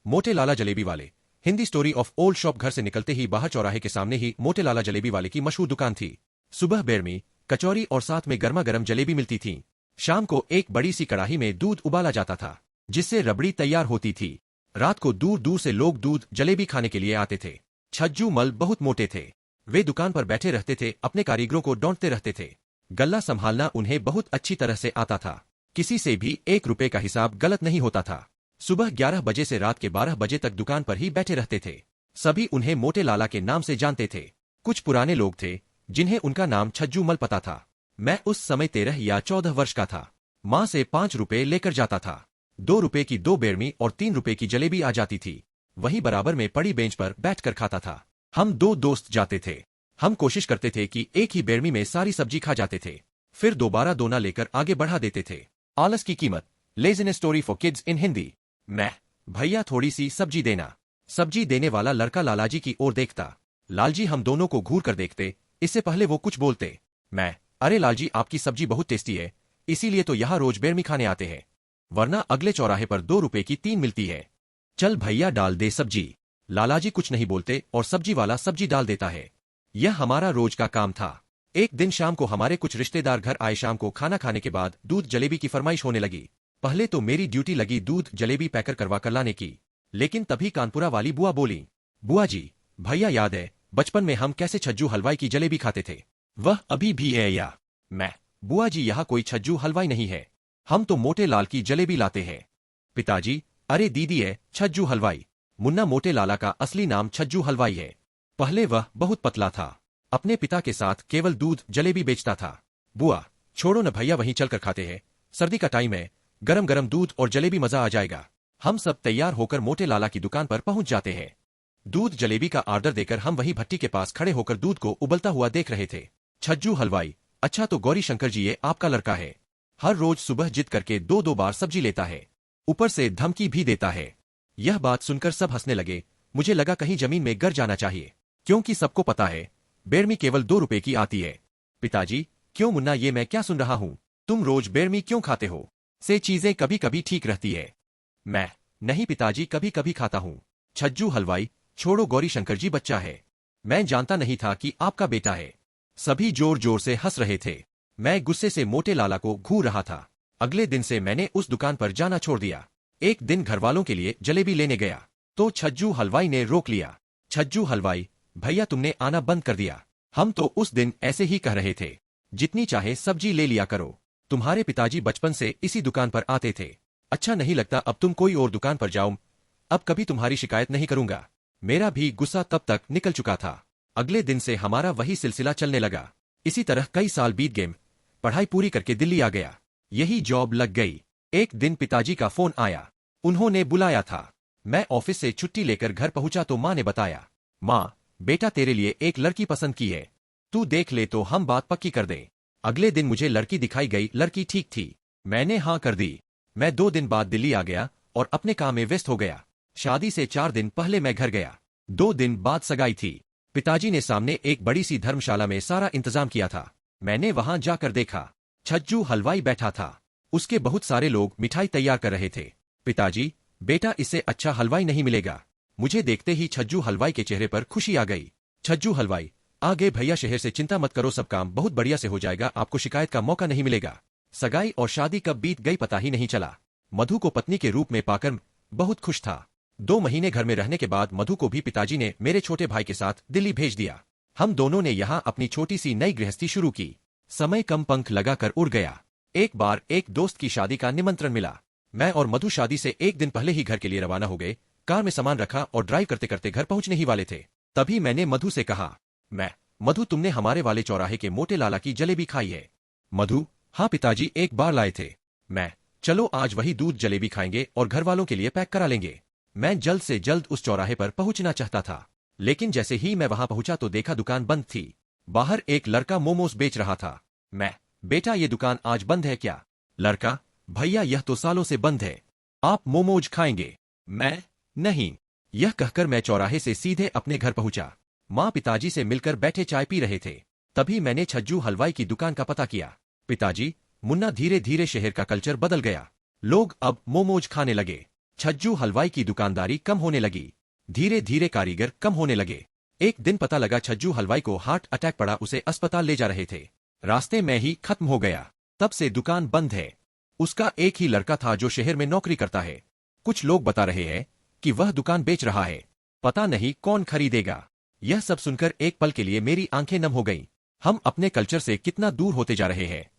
मोटे लाला जलेबी वाले। Hindi story of old shop. घर से निकलते ही बाहर चौराहे के सामने ही मोटे लाला जलेबी वाले की मशहूर दुकान थी। सुबह बेरमी, कचौरी और साथ में गर्मा गर्म जलेबी मिलती थी। शाम को एक बड़ी सी कड़ाही में दूध उबाला जाता था, जिससे रबड़ी तैयार होती थी। रात को दूर दूर से लोग दूध जलेबी खाने के लिए आते थे। छज्जू मल बहुत मोटे थे। वे दुकान पर बैठे रहते थे, अपने कारीगरों को डांटते रहते थे। गल्ला संभालना उन्हें बहुत अच्छी तरह से आता था। किसी से भी 1 रुपए का हिसाब गलत नहीं होता था। सुबह 11 बजे से रात के 12 बजे तक दुकान पर ही बैठे रहते थे। सभी उन्हें मोटे लाला के नाम से जानते थे। कुछ पुराने लोग थे जिन्हें उनका नाम छज्जू मल पता था। मैं उस समय 13 या 14 वर्ष का था। माँ से 5 रुपए लेकर जाता था। 2 रुपए की 2 बेरमी और 3 रुपए की जलेबी आ जाती थी। वहीं बराबर में पड़ी बेंच पर बैठकर खाता था। हम 2 दोस्त जाते थे। हम कोशिश करते थे कि एक ही बेरमी में सारी सब्जी खा जाते थे, फिर दोबारा दोना लेकर आगे बढ़ा देते थे। आलस की कीमत। Laziness story for kids in Hindi. मैं, भैया थोड़ी सी सब्जी देना। सब्जी देने वाला लड़का लालाजी की ओर देखता। लालजी हम दोनों को घूर कर देखते, इससे पहले वो कुछ बोलते। मैं, अरे लालजी आपकी सब्जी बहुत टेस्टी है, इसीलिए तो यहाँ रोज बेरमी खाने आते हैं, वरना अगले चौराहे पर 2 रुपए की 3 मिलती है। चल भैया डाल दे सब्जी। लालाजी कुछ नहीं बोलते और सब्जी वाला सब्जी डाल देता है। यह हमारा रोज का काम था। एक दिन शाम को हमारे कुछ रिश्तेदार घर आए। शाम को खाना खाने के बाद दूध जलेबी की फरमाइश होने लगी। पहले तो मेरी ड्यूटी लगी दूध जलेबी पैकर करवा कर लाने की, लेकिन तभी कानपुरा वाली बुआ बोली, बुआ जी, भैया याद है बचपन में हम कैसे छज्जू हलवाई की जलेबी खाते थे? वह अभी भी है या? मैं, बुआ जी यहाँ कोई छज्जू हलवाई नहीं है, हम तो मोटे लाल की जलेबी लाते हैं। पिताजी, अरे दीदी है छज्जू हलवाई। मुन्ना मोटे लाला का असली नाम छज्जू हलवाई है। पहले वह बहुत पतला था, अपने पिता के साथ केवल दूध जलेबी बेचता था। बुआ, छोड़ो न भैया वहीं चलकर खाते हैं, सर्दी का टाइम है, गरम गरम दूध और जलेबी मजा आ जाएगा। हम सब तैयार होकर मोटे लाला की दुकान पर पहुंच जाते हैं। दूध जलेबी का ऑर्डर देकर हम वही भट्टी के पास खड़े होकर दूध को उबलता हुआ देख रहे थे। छज्जू हलवाई, अच्छा तो गौरी शंकर जी ये आपका लड़का है, हर रोज सुबह जिद करके 2-2 बार सब्जी लेता है, ऊपर से धमकी भी देता है। यह बात सुनकर सब हंसने लगे। मुझे लगा कहीं जमीन में गिर जाना चाहिए, क्योंकि सबको पता है बेरमी केवल 2 रुपए की आती है। पिताजी, क्यों मुन्ना ये मैं क्या सुन रहा हूँ, तुम रोज बेरमी क्यों खाते हो? से चीजें कभी कभी ठीक रहती है। मैं, नहीं पिताजी कभी कभी खाता हूँ। छज्जू हलवाई, छोड़ो गौरी शंकर जी बच्चा है, मैं जानता नहीं था कि आपका बेटा है। सभी जोर जोर से हंस रहे थे। मैं गुस्से से मोटे लाला को घूर रहा था। अगले दिन से मैंने उस दुकान पर जाना छोड़ दिया। एक दिन घरवालों के लिए जलेबी लेने गया तो छज्जू हलवाई ने रोक लिया। छज्जू हलवाई, भैया तुमने आना बंद कर दिया, हम तो उस दिन ऐसे ही कह रहे थे, जितनी चाहे सब्जी ले लिया करो, तुम्हारे पिताजी बचपन से इसी दुकान पर आते थे, अच्छा नहीं लगता अब तुम कोई और दुकान पर जाओ, अब कभी तुम्हारी शिकायत नहीं करूंगा। मेरा भी गुस्सा तब तक निकल चुका था। अगले दिन से हमारा वही सिलसिला चलने लगा। इसी तरह कई साल बीत गए। पढ़ाई पूरी करके दिल्ली आ गया, यही जॉब लग गई। एक दिन पिताजी का फोन आया, उन्होंने बुलाया था। मैं ऑफिस से छुट्टी लेकर घर पहुंचा तो माँ ने बताया, माँ, बेटा तेरे लिए एक लड़की पसंद की है, तू देख ले तो हम बात पक्की कर दें। अगले दिन मुझे लड़की दिखाई गई, लड़की ठीक थी, मैंने हाँ कर दी। मैं 2 दिन बाद दिल्ली आ गया और अपने काम में व्यस्त हो गया। शादी से 4 दिन पहले मैं घर गया। 2 दिन बाद सगाई थी। पिताजी ने सामने एक बड़ी सी धर्मशाला में सारा इंतजाम किया था। मैंने वहां जाकर देखा, छज्जू हलवाई बैठा था, उसके बहुत सारे लोग मिठाई तैयार कर रहे थे। पिताजी, बेटा इससे अच्छा हलवाई नहीं मिलेगा। मुझे देखते ही छज्जू हलवाई के चेहरे पर खुशी आ गई। छज्जू हलवाई, आगे भैया शहर से चिंता मत करो, सब काम बहुत बढ़िया से हो जाएगा, आपको शिकायत का मौका नहीं मिलेगा। सगाई और शादी कब बीत गई पता ही नहीं चला। मधु को पत्नी के रूप में पाकर बहुत खुश था। 2 महीने घर में रहने के बाद मधु को भी पिताजी ने मेरे छोटे भाई के साथ दिल्ली भेज दिया। हम दोनों ने यहाँ अपनी छोटी सी नई गृहस्थी शुरू की। समय कम पंख लगाकर उड़ गया। एक बार एक दोस्त की शादी का निमंत्रण मिला। मैं और मधु शादी से 1 दिन पहले ही घर के लिए रवाना हो गए। कार में सामान रखा और ड्राइव करते करते घर पहुंचने ही वाले थे। तभी मैंने मधु से कहा, मैं, मधु तुमने हमारे वाले चौराहे के मोटे लाला की जलेबी खाई है? मधु, हाँ पिताजी एक बार लाए थे। मैं, चलो आज वही दूध जलेबी खाएंगे और घर वालों के लिए पैक करा लेंगे। मैं जल्द से जल्द उस चौराहे पर पहुंचना चाहता था, लेकिन जैसे ही मैं वहां पहुंचा तो देखा दुकान बंद थी। बाहर एक लड़का मोमोज बेच रहा था। मैं, बेटा ये दुकान आज बंद है क्या? लड़का, भैया यह तो सालों से बंद है, आप मोमोज खाएंगे? मैं, नहीं। यह कहकर मैं चौराहे से सीधे अपने घर पहुंचा। माँ पिताजी से मिलकर बैठे चाय पी रहे थे। तभी मैंने छज्जू हलवाई की दुकान का पता किया। पिताजी, मुन्ना धीरे धीरे शहर का कल्चर बदल गया, लोग अब मोमोज खाने लगे। छज्जू हलवाई की दुकानदारी कम होने लगी। धीरे धीरे कारीगर कम होने लगे। एक दिन पता लगा छज्जू हलवाई को हार्ट अटैक पड़ा, उसे अस्पताल ले जा रहे थे। रास्ते में ही खत्म हो गया। तब से दुकान बंद है। उसका एक ही लड़का था जो शहर में नौकरी करता है। कुछ लोग बता रहे हैं कि वह दुकान बेच रहा है। पता नहीं कौन खरीदेगा। यह सब सुनकर एक पल के लिए मेरी आंखें नम हो गईं। हम अपने कल्चर से कितना दूर होते जा रहे हैं।